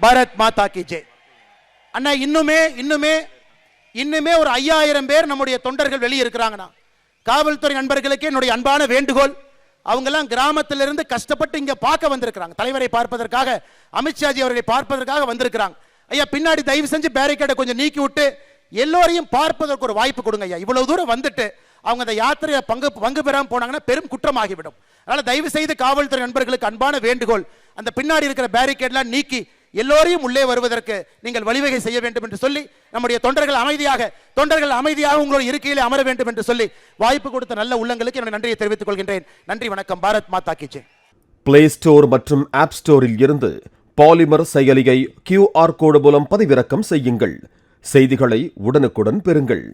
பாரத் மாதா கி ஜெய். அண்ணா இன்னுமே ஒரு 5000 பேர் நம்முடைய தொண்டர்கள் வெளியே இருக்கிறாங்கண்ணா. காவல்துறை நண்பர்களுக்கு என்னுடைய அன்பான வேண்டுகோள், அவங்கெல்லாம் கிராமத்திலிருந்து கஷ்டப்பட்டு இங்க பார்க்க வந்திருக்கிறாங்க, தலைவரை பார்ப்பதற்காக, அமித்ஷாஜி அவர்களை பார்ப்பதற்காக வந்திருக்கிறாங்க. ஐயா பின்னாடி தயவு செஞ்சு பேரிகேட்டை கொஞ்சம் நீக்கி விட்டு எல்லோரையும் பார்ப்பதற்கு ஒரு வாய்ப்பு கொடுங்க ஐயா. இவ்வளவு தூரம் வந்துட்டு அவங்க அந்த யாத்திரையை பங்கு பெறாமல் போனாங்கன்னா பெரும் குற்றமாகிவிடும். அதனால தயவு செய்து காவல்துறை நண்பர்களுக்கு அன்பான வேண்டுகோள், அந்த பின்னாடி இருக்கிற பேரிகேட்லாம் நீக்கி எல்லோரையும் உள்ளே வருவதற்கு நீங்கள் வழிவகை செய்ய வேண்டும் என்று சொல்லி, நம்முடைய தொண்டர்கள் அமைதியாக உங்களோட இருக்கையிலே அமர வேண்டும் என்று சொல்லி வாய்ப்பு கொடுத்த நல்ல உள்ளங்களுக்கு என்னுடைய நன்றியை தெரிவித்துக் கொள்கின்றேன். நன்றி, வணக்கம். பாரத் மாதா கி ஜெய். பிளே ஸ்டோர் மற்றும் ஆப் ஸ்டோரில் இருந்து பாலிமர் செயலியை QR கோடு மூலம் பதிவிறக்கம் செய்யுங்கள். செய்திகளை உடனுக்குடன் பெறுங்கள்.